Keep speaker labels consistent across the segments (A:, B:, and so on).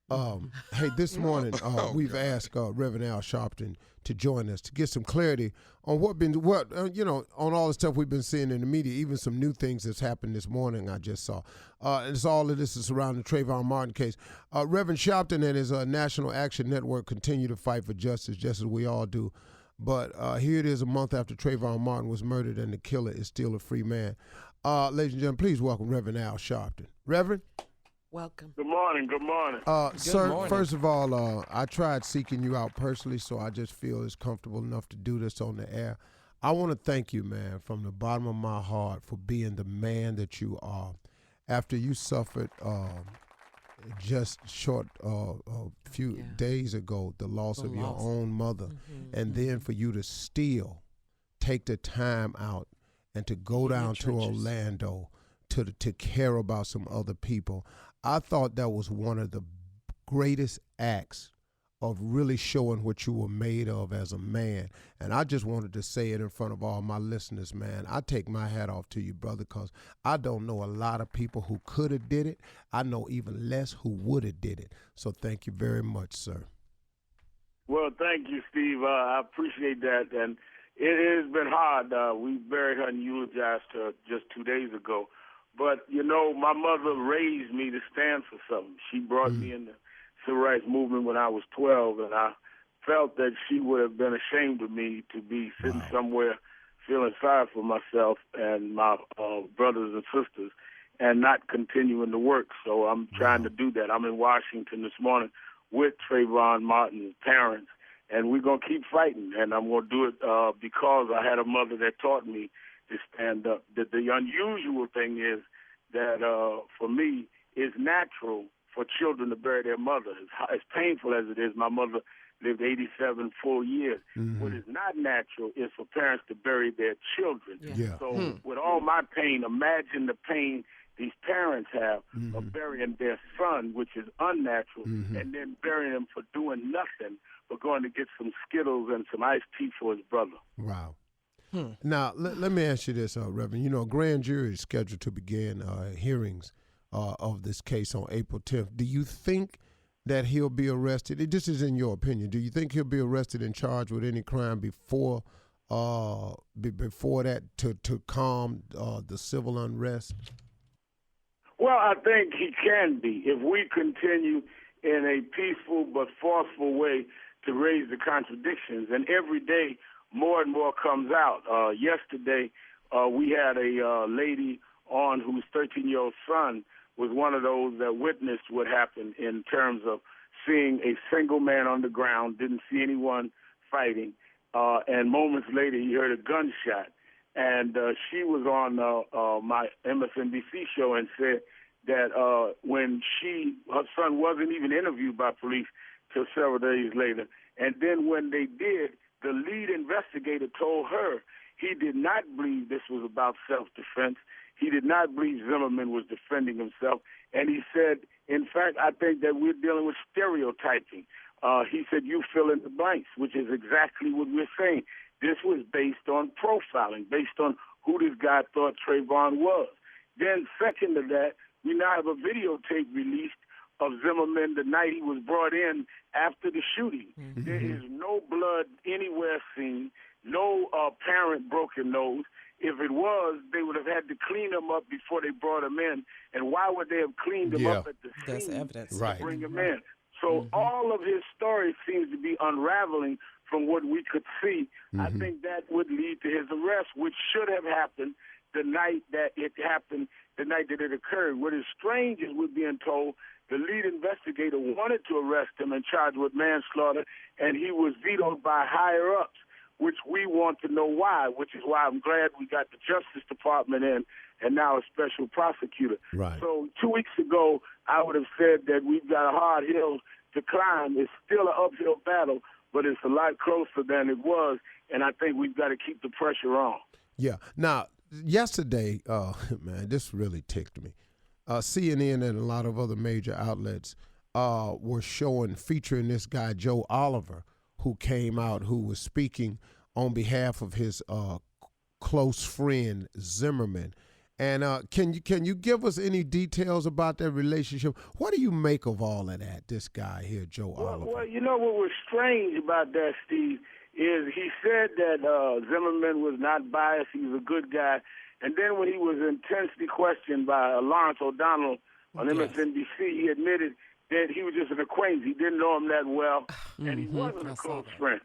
A: Hey, this morning we've
B: God.
A: asked Reverend Al Sharpton to join us to get some clarity on on all the stuff we've been seeing in the media, even some new things that's happened this morning. I just saw, and it's all of this is surrounding the Trayvon Martin case. Reverend Sharpton and his National Action Network continue to fight for justice, just as we all do. But here it is, a month after Trayvon Martin was murdered, and the killer is still a free man. Ladies and gentlemen, please welcome Reverend Al Sharpton. Reverend.
C: Welcome.
D: Good morning. Good morning.
A: Sir,
C: morning.
A: first of all, I tried seeking you out personally, so I just feel it's comfortable enough to do this on the air. I want to thank you, man, from the bottom of my heart for being the man that you are. After you suffered just short a few days ago the loss of your own mother, and then for you to still take the time out and to go down to Orlando to care about some other people. I thought that was one of the greatest acts of really showing what you were made of as a man. And I just wanted to say it in front of all my listeners, man. I take my hat off to you, brother, because I don't know a lot of people who could have did it. I know even less who would have did it. So thank you very much, sir.
D: Well, thank you, Steve. I appreciate that. And it has been hard. We buried her and eulogized her just 2 days ago. But, you know, my mother raised me to stand for something. She brought me in the civil rights movement when I was 12, and I felt that she would have been ashamed of me to be sitting somewhere feeling sorry for myself and my brothers and sisters and not continuing to work. So I'm trying to do that. I'm in Washington this morning with Trayvon Martin's parents, and we're going to keep fighting, and I'm going to do it because I had a mother that taught me to stand up. The unusual thing is that for me, it's natural for children to bury their mother. As painful as it is, my mother lived 87 full years. What is not natural is for parents to bury their children. So with all my pain, imagine the pain these parents have of burying their son, which is unnatural, and then burying him for doing nothing but going to get some Skittles and some iced tea for his brother.
A: Wow. Now, let me ask you this, Reverend. You know, a grand jury is scheduled to begin hearings of this case on April 10th. Do you think that he'll be arrested? This is in your opinion. Do you think he'll be arrested and charged with any crime before that to calm the civil unrest?
D: Well, I think he can be if we continue in a peaceful but forceful way to raise the contradictions. And every day, more and more comes out. Yesterday, we had a lady on whose 13-year-old son was one of those that witnessed what happened in terms of seeing a single man on the ground, didn't see anyone fighting, and moments later he heard a gunshot. And she was on my MSNBC show and said that when her son wasn't even interviewed by police till several days later. And then when they did, the lead investigator told her he did not believe this was about self-defense. He did not believe Zimmerman was defending himself. And he said, in fact, I think that we're dealing with stereotyping. He said, you fill in the blanks, which is exactly what we're saying. This was based on profiling, based on who this guy thought Trayvon was. Then second to that, we now have a videotape released of Zimmerman the night he was brought in after the shooting. There is no blood anywhere seen, no apparent broken nose. If it was, they would have had to clean him up before they brought him in. And why would they have cleaned him up at the scene
C: That's evidence.
D: to bring him in? So all of his story seems to be unraveling from what we could see. I think that would lead to his arrest, which should have happened the night that it happened, the night that it occurred. What is strange is we're being told the lead investigator wanted to arrest him and charge with manslaughter, and he was vetoed by higher-ups, which we want to know why, which is why I'm glad we got the Justice Department in and now a special prosecutor.
A: Right.
D: So 2 weeks ago, I would have said that we've got a hard hill to climb. It's still an uphill battle, but it's a lot closer than it was, and I think we've got to keep the pressure on.
A: Yeah. Now, yesterday, man, this really ticked me. CNN and a lot of other major outlets were featuring this guy, Joe Oliver, who came out, who was speaking on behalf of his close friend, Zimmerman. And can you give us any details about that relationship? What do you make of all of that? This guy here, Joe Oliver.
D: Well, you know what was strange about that, Steve, is he said that Zimmerman was not biased. He was a good guy. And then when he was intensely questioned by Lawrence O'Donnell on MSNBC, he admitted that he was just an acquaintance. He didn't know him that well, and he wasn't a close friend.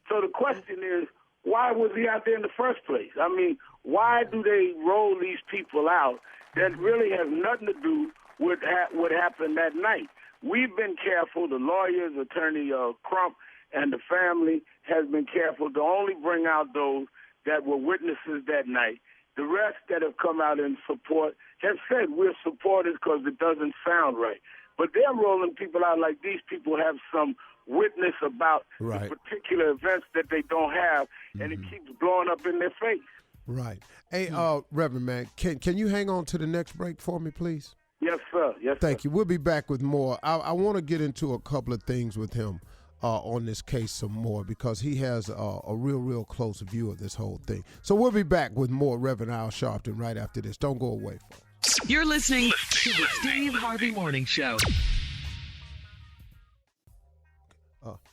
D: So the question is, why was he out there in the first place? I mean, why do they roll these people out that really has nothing to do with what happened that night? We've been careful, the lawyers, Attorney Crump, and the family has been careful to only bring out those that were witnesses that night. The rest that have come out in support have said we're supporters because it doesn't sound right. But they're rolling people out like these people have some witness about the particular events that they don't have, and it keeps blowing up in their face.
A: Right. Hey, Reverend, man, can you hang on to the next break for me, please?
D: Yes, sir. Yes,
A: Thank you. We'll be back with more. I want to get into a couple of things with him on this case some more because he has a real close view of this whole thing. So we'll be back with more Reverend Al Sharpton right after this. Don't go away, folks.
B: You're listening to the Steve Harvey Morning Show.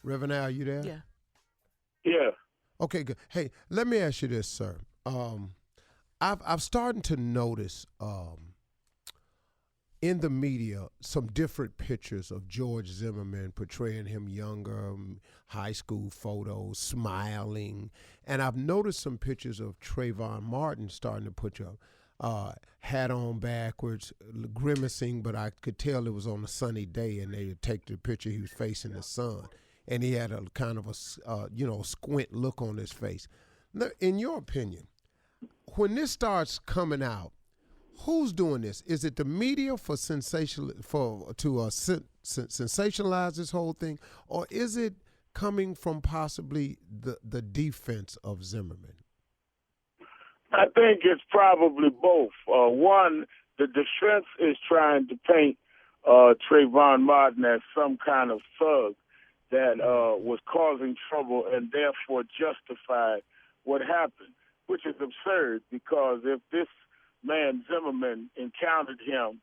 A: Reverend Al, you there?
C: Yeah.
D: Yeah.
A: Okay, good. Hey, let me ask you this, sir. I've started to notice in the media some different pictures of George Zimmerman portraying him younger, high school photos, smiling. And I've noticed some pictures of Trayvon Martin starting to put your hat on backwards, grimacing, but I could tell it was on a sunny day, and they would take the picture, he was facing the sun. And he had a kind of a squint look on his face. Now, in your opinion, when this starts coming out, who's doing this? Is it the media to sensationalize this whole thing, or is it coming from possibly the defense of Zimmerman?
D: I think it's probably both. One, the defense is trying to paint Trayvon Martin as some kind of thug that was causing trouble and therefore justified what happened, which is absurd because if this man Zimmerman encountered him,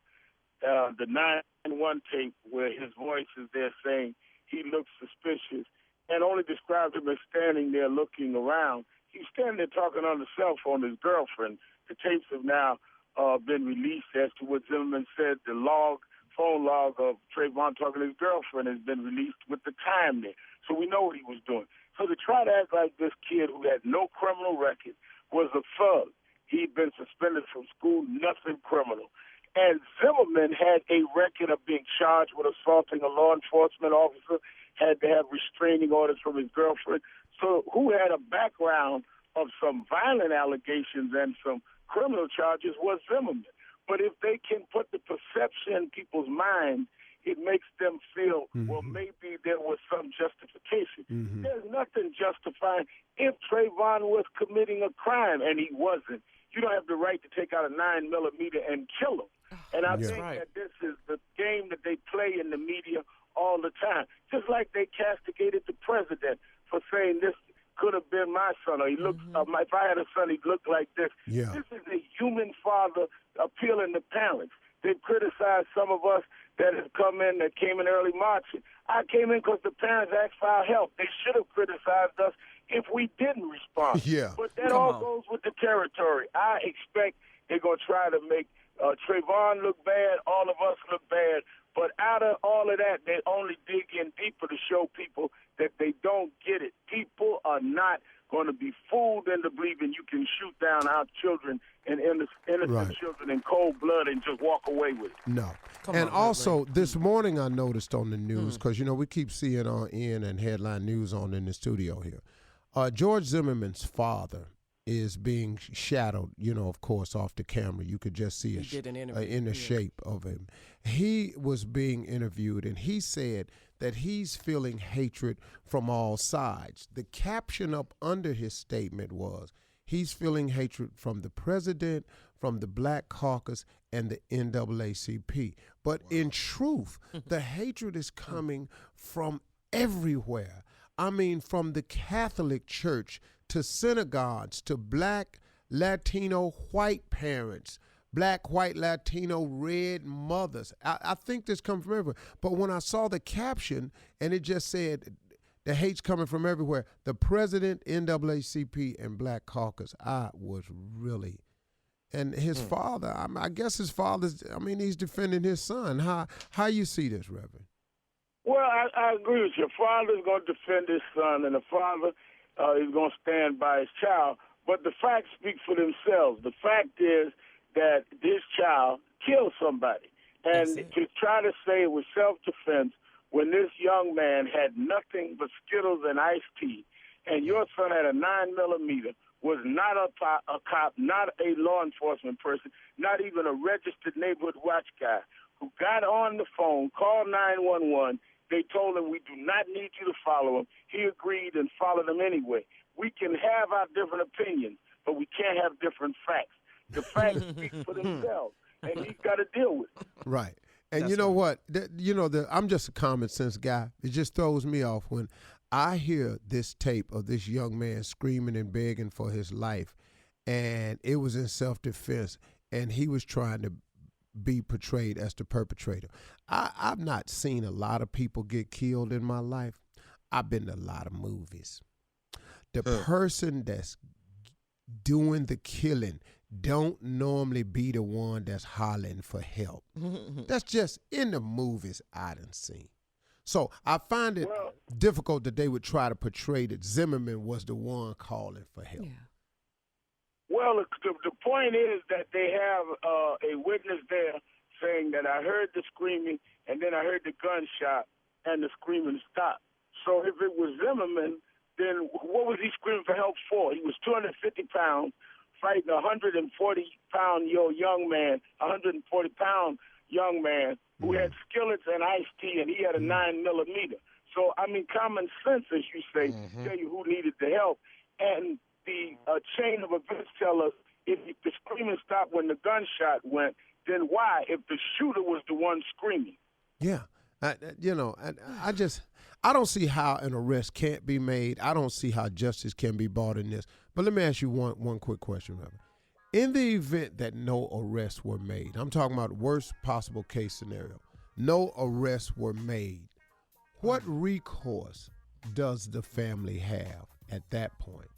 D: the 911 tape where his voice is there saying he looks suspicious and only described him as standing there looking around. He's standing there talking on the cell phone to his girlfriend. The tapes have now been released as to what Zimmerman said. The phone log of Trayvon talking to his girlfriend has been released with the time there. So we know what he was doing. So to try to act like this kid who had no criminal record was a thug. He'd been suspended from school, nothing criminal. And Zimmerman had a record of being charged with assaulting a law enforcement officer, had to have restraining orders from his girlfriend. So who had a background of some violent allegations and some criminal charges was Zimmerman. But if they can put the perception in people's mind, it makes them feel, well, maybe there was some justification. There's nothing justifying if Trayvon was committing a crime, and he wasn't. You don't have the right to take out a 9mm and kill him. And I think that this is the game that they play in the media all the time. Just like they castigated the president for saying this could have been my son, or he looks. If I had a son, he'd look like this.
A: Yeah.
D: This is a human father appealing to parents. They've criticized some of us that have come in, that came in early March. I came in because the parents asked for our help. They should have criticized us if we didn't respond.
A: Yeah.
D: But that all goes with the territory. I expect they're going to try to make Trayvon look bad, all of us look bad. But out of all of that, they only dig in deeper to show people that they don't get it. People are not going to be fooled into believing you can shoot down our children and innocent children in cold blood and just walk away with it.
A: No. And also, this morning I noticed on the news, because, we keep seeing in and headline news on in the studio here. George Zimmerman's father is being shadowed, of course, off the camera. You could just see in the shape of him. He was being interviewed, and he said that he's feeling hatred from all sides. The caption up under his statement was, he's feeling hatred from the president, from the Black Caucus, and the NAACP. But in truth, the hatred is coming from everywhere. I mean, from the Catholic Church to synagogues to black Latino white parents, black, white, Latino, red mothers. I think this comes from everywhere. But when I saw the caption and it just said, the hate's coming from everywhere, the president, NAACP, and Black Caucus, I was really... And his father, I guess his father's, he's defending his son. How you see this, Reverend?
D: Well, I agree with you. Father's going to defend his son, and the father is going to stand by his child. But the facts speak for themselves. The fact is that this child killed somebody. And to try to say it was self-defense when this young man had nothing but Skittles and iced tea, and your son had a 9mm, was not a cop, not a law enforcement person, not even a registered neighborhood watch guy, who got on the phone, called 911. They told him, we do not need you to follow him. He agreed and followed them anyway. We can have our different opinions, but we can't have different facts. The facts speak for themselves, and he's got to deal with it.
A: Right. And you know what? I'm just a common sense guy. It just throws me off when I hear this tape of this young man screaming and begging for his life, and it was in self-defense, and he was trying to be portrayed as the perpetrator. I've not seen a lot of people get killed in my life. I've been to a lot of movies. The person that's doing the killing don't normally be the one that's hollering for help. That's just in the movies I done seen. So I find it difficult that they would try to portray that Zimmerman was the one calling for help.
C: Yeah.
D: Well, the point is that they have a witness there saying that I heard the screaming and then I heard the gunshot and the screaming stopped. So if it was Zimmerman, then what was he screaming for help for? He was 250 pounds fighting a 140-pound young man, 140-pound young man who had skillets and iced tea, and he had a 9mm. So, common sense, as you say, tell you who needed the help. And the chain of events tell us if the screaming stopped when the gunshot went, then why if the shooter was the one screaming?
A: Yeah. I don't see how an arrest can't be made. I don't see how justice can be brought in this. But let me ask you one quick question, Reverend. In the event that no arrests were made, I'm talking about worst possible case scenario, no arrests were made, what recourse does the family have at that point?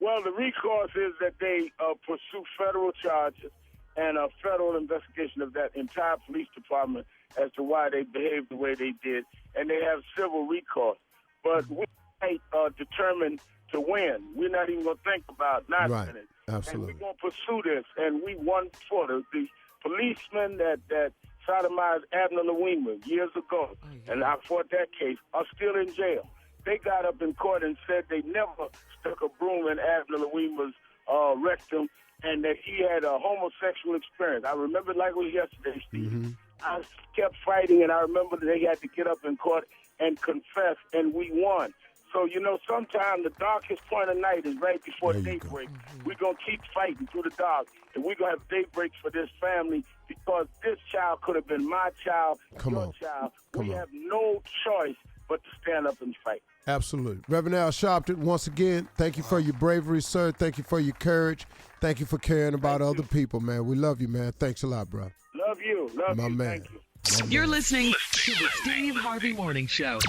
D: Well, the recourse is that they pursue federal charges and a federal investigation of that entire police department as to why they behaved the way they did, and they have civil recourse. But we ain't determined to win. We're not even going to think about not winning.
A: Absolutely.
D: And we're going to pursue this, and we won for it. The policemen that sodomized Abner Louima years ago, and I fought that case, are still in jail. They got up in court and said they never stuck a broom in Abner Louima's rectum and that he had a homosexual experience. I remember it like it was yesterday, Steve.
A: Mm-hmm.
D: I kept fighting, and I remember that they had to get up in court and confess, and we won. So, sometimes the darkest point of night is right before daybreak. We're going to keep fighting through the dark, and we're going to have daybreaks for this family because this child could have been my child, your child. We have no choice but to stand up and fight.
A: Absolutely. Reverend Al Sharpton, once again, thank you for your bravery, sir. Thank you for your courage. Thank you for caring about other people, man. We love you, man. Thanks a lot, bro.
D: Love you. Love
A: My
D: you.
A: man.
D: Thank you.
B: You're listening to the Steve Harvey Morning Show.